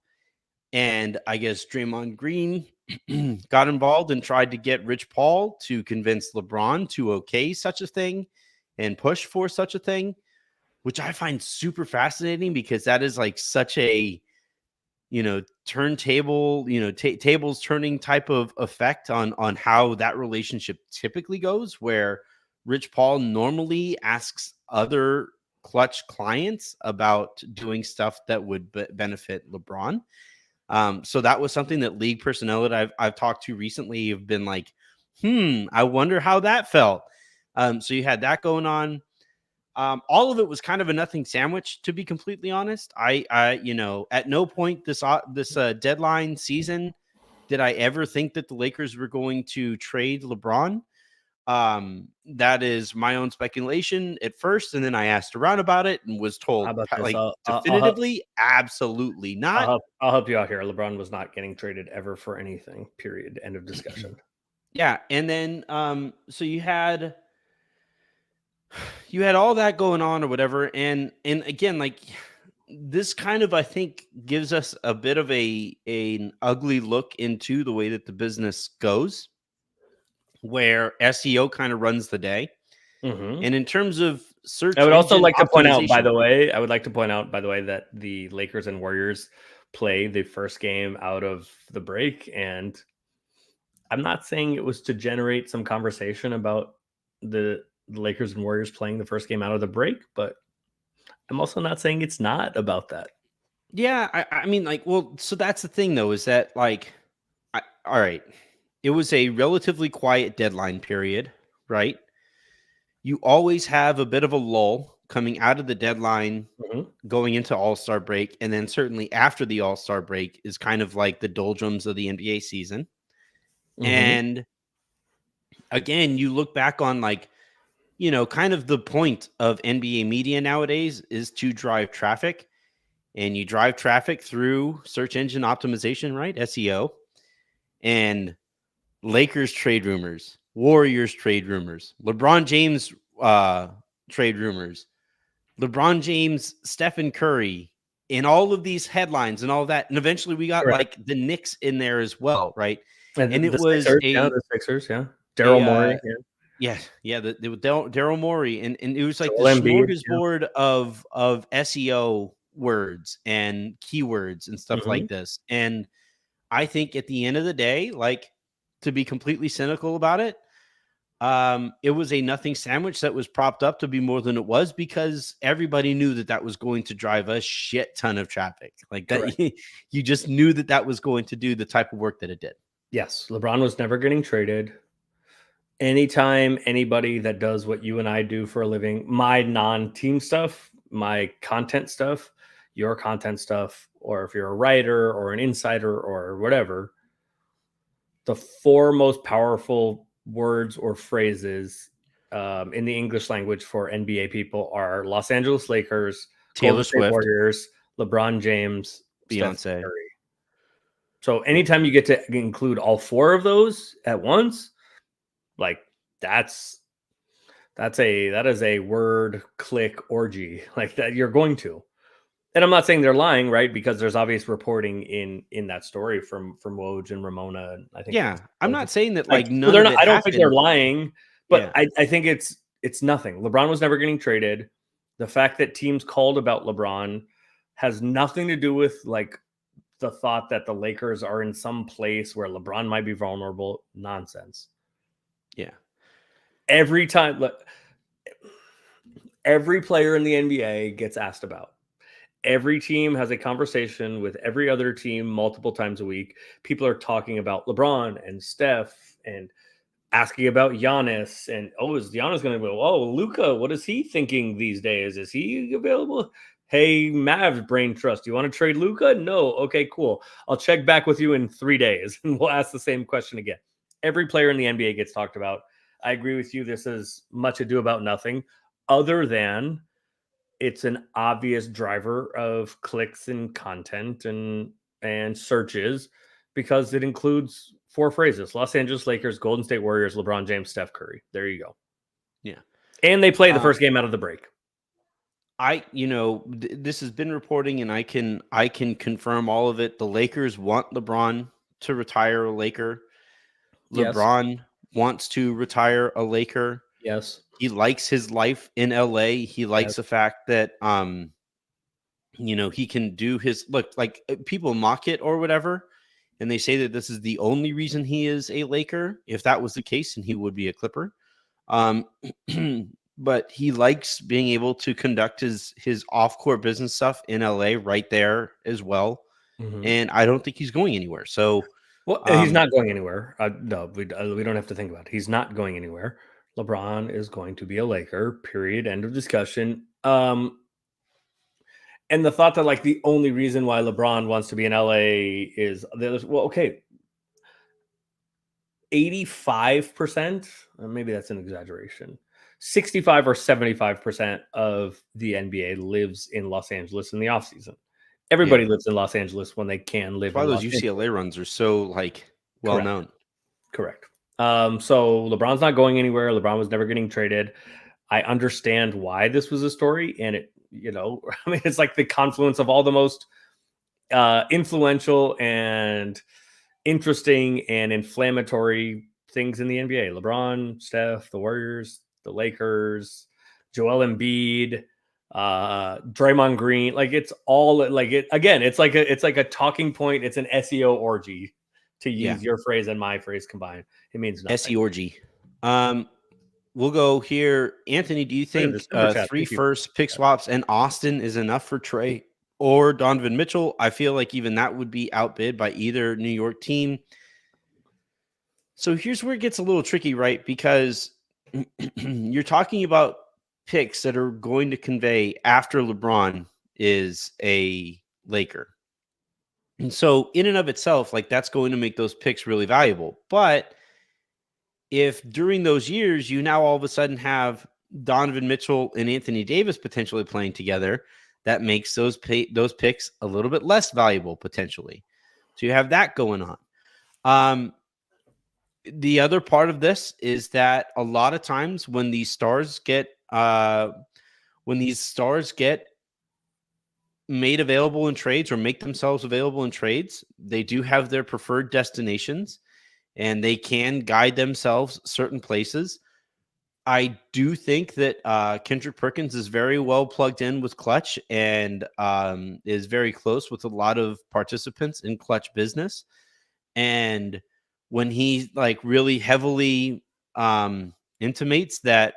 And I guess Draymond Green got involved and tried to get Rich Paul to convince LeBron to okay such a thing and push for such a thing, which I find super fascinating because that is like such a, turntable, tables turning type of effect on how that relationship typically goes, where Rich Paul normally asks other clutch clients about doing stuff that would benefit LeBron. So that was something that league personnel that I've talked to recently have been like, I wonder how that felt. So you had that going on. All of it was kind of a nothing sandwich, to be completely honest. I at no point this deadline season did I ever think that the Lakers were going to trade LeBron. That is my own speculation at first, and then I asked around about it and was told definitively, absolutely not. I'll help you out here. LeBron was not getting traded ever for anything. Period. End of discussion. Yeah, and then so you had all that going on or whatever, and again, like this kind of I think gives us a bit of an ugly look into the way that the business goes, where SEO kind of runs the day. Mm-hmm. And in terms of search, I would also like to point out, by the way, that the Lakers and Warriors play the first game out of the break. And I'm not saying it was to generate some conversation about the Lakers and Warriors playing the first game out of the break, but I'm also not saying it's not about that. Yeah. I mean, like, well, so that's the thing though, is that like, all right, it was a relatively quiet deadline period, right? You always have a bit of a lull coming out of the deadline, going into All-Star break, and then certainly after the All-Star break is kind of like the doldrums of the NBA season. And again, you look back on like, kind of the point of NBA media nowadays is to drive traffic, and you drive traffic through search engine optimization, right? SEO. And Lakers trade rumors, Warriors trade rumors, LeBron James trade rumors, LeBron James, Stephen Curry, in all of these headlines and all that. And eventually we got like the Knicks in there as well, right? And it was the Sixers, Daryl Morey. Yeah, the Daryl Morey. And it was like the smorgasbord of SEO words and keywords and stuff like this. And I think at the end of the day, like, to be completely cynical about it, it was a nothing sandwich that was propped up to be more than it was because everybody knew that was going to drive a shit ton of traffic. Like that, you just knew that was going to do the type of work that it did. Yes, LeBron was never getting traded. Anytime anybody that does what you and I do for a living, my non-team stuff, my content stuff, your content stuff, or if you're a writer or an insider or whatever, the 4 most powerful words or phrases in the English language for NBA people are Los Angeles Lakers, Taylor Golden State Swift, Warriors, LeBron James, Beyonce. Steph Curry. So anytime you get to include all 4 of those at once, like that is a word click orgy like that you're going to. And I'm not saying they're lying, right? Because there's obvious reporting in that story from Woj and Ramona. I think. Yeah, I'm not saying that like none of it I don't happened. think they're lying, but yeah. I think it's nothing. LeBron was never getting traded. The fact that teams called about LeBron has nothing to do with like the thought that the Lakers are in some place where LeBron might be vulnerable. Nonsense. Yeah. Every time, every player in the NBA gets asked about. Every team has a conversation with every other team multiple times a week. People are talking about LeBron and Steph and asking about Giannis. And, is Giannis going to go, Luka, what is he thinking these days? Is he available? Hey, Mavs brain trust, you want to trade Luka? No. Okay, cool. I'll check back with you in 3 days and we'll ask the same question again. Every player in the NBA gets talked about. I agree with you. This is much ado about nothing other than it's an obvious driver of clicks and content and searches because it includes 4 phrases: Los Angeles Lakers, Golden State Warriors, LeBron James, Steph Curry. There you go. Yeah. And they play the first game out of the break. This has been reporting and I can confirm all of it. The Lakers want LeBron to retire a Laker. LeBron wants to retire a Laker. Yes. He likes his life in LA. He likes the fact that he can do his like people mock it or whatever, and they say that this is the only reason he is a Laker. If that was the case, then he would be a Clipper. But he likes being able to conduct his off-court business stuff in LA right there as well. Mm-hmm. And I don't think he's going anywhere. So he's not going anywhere. No, we don't have to think about it. He's not going anywhere. LeBron is going to be a Laker, period, end of discussion. And the thought that like the only reason why LeBron wants to be in LA is 85%, maybe that's an exaggeration, 65 or 75% of the NBA lives in Los Angeles in the offseason. Everybody lives in Los Angeles when they can live. That's why those UCLA runs are so well known. Correct. So LeBron's not going anywhere. LeBron was never getting traded. I understand why this was a story, and it, it's like the confluence of all the most influential and interesting and inflammatory things in the NBA. LeBron, Steph, the Warriors, the Lakers, Joel Embiid, Draymond Green. Like it's all like it again. It's like a talking point. It's an SEO orgy, to use your phrase and my phrase combined. It means nothing. SEO orgy. We'll go here. Anthony, do you think 3 first pick swaps and Austin is enough for Trey or Donovan Mitchell? I feel like even that would be outbid by either New York team. So here's where it gets a little tricky, right? Because you're talking about picks that are going to convey after LeBron is a Laker. And so in and of itself, like that's going to make those picks really valuable. But if during those years, you now all of a sudden have Donovan Mitchell and Anthony Davis potentially playing together, that makes those picks a little bit less valuable potentially. So you have that going on. The other part of this is that a lot of times when these stars get made available in trades or make themselves available in trades, they do have their preferred destinations and they can guide themselves certain places. I do think that Kendrick Perkins is very well plugged in with Clutch and is very close with a lot of participants in Clutch business. And when he like really heavily intimates that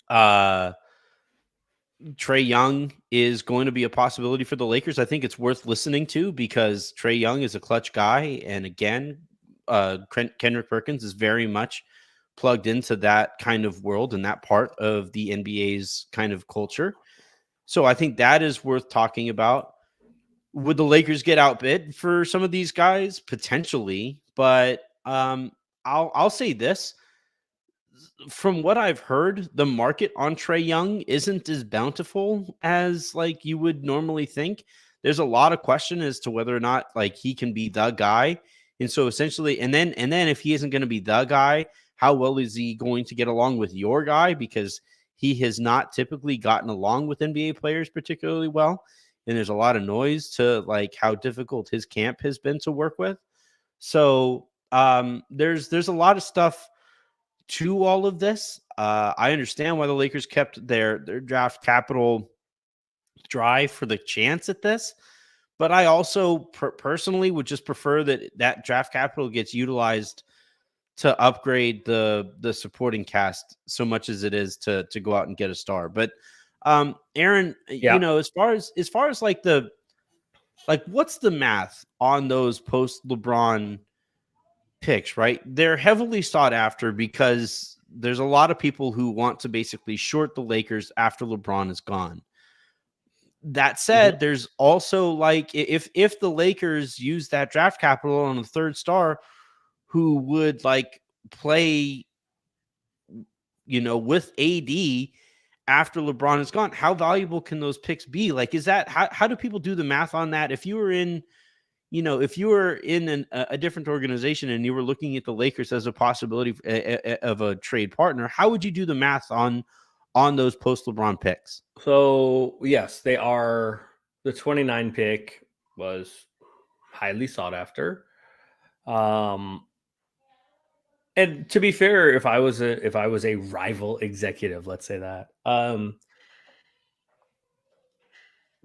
Trae Young is going to be a possibility for the Lakers, I think it's worth listening to because Trae Young is a Clutch guy. And again, Kendrick Perkins is very much plugged into that kind of world and that part of the NBA's kind of culture. So I think that is worth talking about. Would the Lakers get outbid for some of these guys? Potentially, but I'll say this. From what I've heard, the market on Trae Young isn't as bountiful as like you would normally think. There's a lot of question as to whether or not like he can be the guy. And so essentially, and then if he isn't going to be the guy, how well is he going to get along with your guy? Because he has not typically gotten along with NBA players particularly well. And there's a lot of noise to like how difficult his camp has been to work with. So there's a lot of stuff to all of this. I understand why the Lakers kept their draft capital dry for the chance at this, but I also personally would just prefer that draft capital gets utilized to upgrade the supporting cast so much as it is to go out and get a star. But Aaron, you know, as far as like what's the math on those post LeBron picks, right? They're heavily sought after because there's a lot of people who want to basically short the Lakers after LeBron is gone. That said, there's also like if the Lakers use that draft capital on a third star who would like play, you know, with AD after LeBron is gone, how valuable can those picks be? Like, is that how do people do the math on that? If you were in, you know, if you were in a different organization and you were looking at the Lakers as a possibility of a trade partner, how would you do the math on those post LeBron picks? So yes, they are. The 29 pick was highly sought after. And to be fair, if I was a rival executive, let's say that,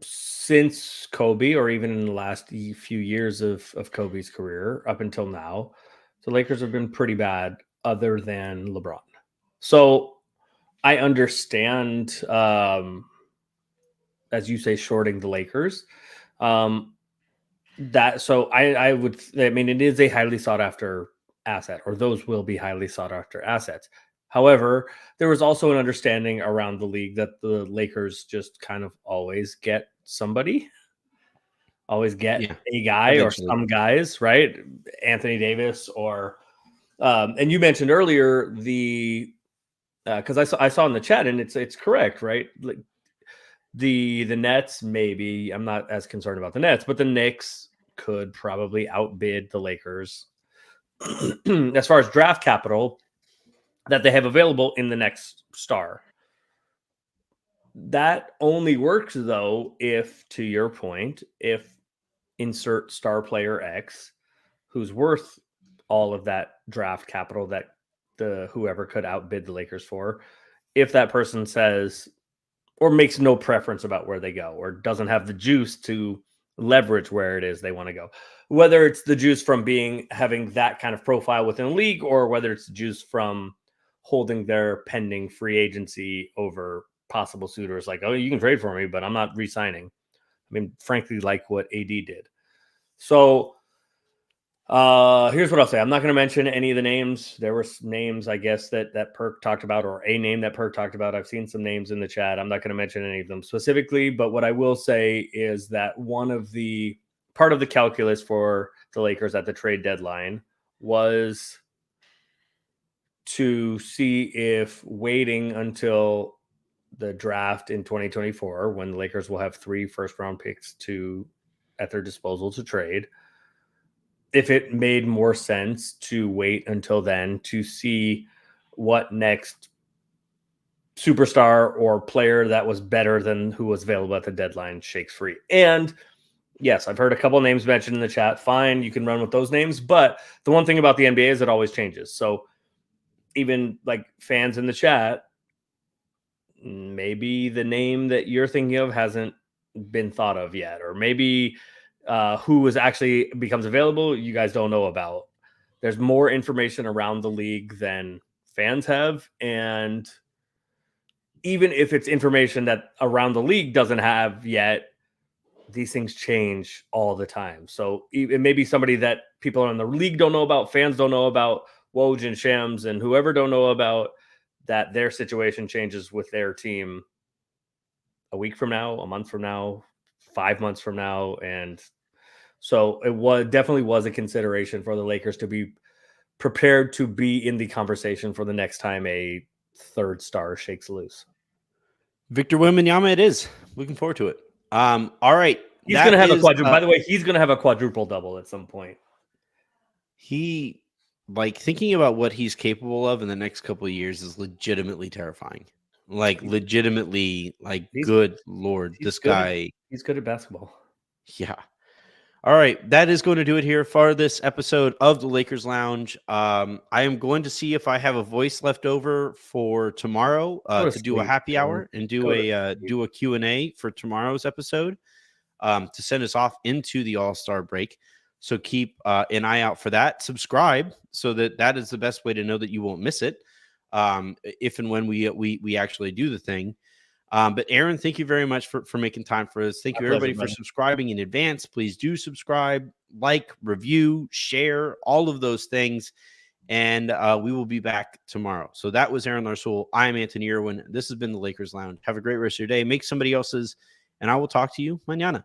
since Kobe, or even in the last few years of Kobe's career up until now, the Lakers have been pretty bad other than LeBron. So I understand, as you say, shorting the Lakers. I mean, it is a highly sought after asset, or those will be highly sought after assets. However, there was also an understanding around the league that the Lakers just kind of always get somebody, a guy or some guys, right? Anthony Davis, or and you mentioned earlier because I saw in the chat, and it's correct, right? Like the Nets, maybe I'm not as concerned about the Nets, but the Knicks could probably outbid the Lakers as far as draft capital that they have available in the next star. That only works though if, to your point, if insert star player X, who's worth all of that draft capital that whoever could outbid the Lakers for, if that person says or makes no preference about where they go, or doesn't have the juice to leverage where it is they want to go, whether it's the juice from having that kind of profile within a league, or whether it's the juice from holding their pending free agency over possible suitors, like, oh, you can trade for me, but I'm not re-signing. I mean, frankly, like what AD did. So here's what I'll say. I'm not going to mention any of the names. There were names, I guess, that Perk talked about, or a name that Perk talked about. I've seen some names in the chat. I'm not going to mention any of them specifically, but what I will say is that part of the calculus for the Lakers at the trade deadline was to see if waiting until the draft in 2024, when the Lakers will have 3 first-round picks at their disposal to trade, if it made more sense to wait until then to see what next superstar or player that was better than who was available at the deadline shakes free. And yes, I've heard a couple of names mentioned in the chat. Fine, you can run with those names. But the one thing about the NBA is it always changes. So even like fans in the chat, maybe the name that you're thinking of hasn't been thought of yet, or maybe who actually becomes available, you guys don't know about. There's more information around the league than fans have. And even if it's information that around the league doesn't have yet, these things change all the time. So it may be somebody that people in the league don't know about, fans don't know about, Woj and Shams and whoever don't know about, that their situation changes with their team a week from now, a month from now, 5 months from now. And so it definitely was a consideration for the Lakers to be prepared to be in the conversation for the next time a third star shakes loose. Victor Wembanyama it is. Looking forward to it. All right. He's going to have a quadruple. By the way, he's going to have a quadruple double at some point. He, like, thinking about what he's capable of in the next couple of years is legitimately terrifying. Like, legitimately, like, good Lord, this guy. He's good at basketball. Yeah. All right. That is going to do it here for this episode of the Lakers Lounge. I am going to see if I have a voice left over for tomorrow to do a happy hour and do a Q&A for tomorrow's episode to send us off into the All-Star break. So keep an eye out for that. Subscribe so that is the best way to know that you won't miss it if and when we actually do the thing. But Aaron, thank you very much for making time for us. Thank you, everybody, for subscribing in advance. Please do subscribe, like, review, share, all of those things. And we will be back tomorrow. So that was Aaron Larsoul. I am Anthony Irwin. This has been the Lakers Lounge. Have a great rest of your day. Make somebody else's. And I will talk to you mañana.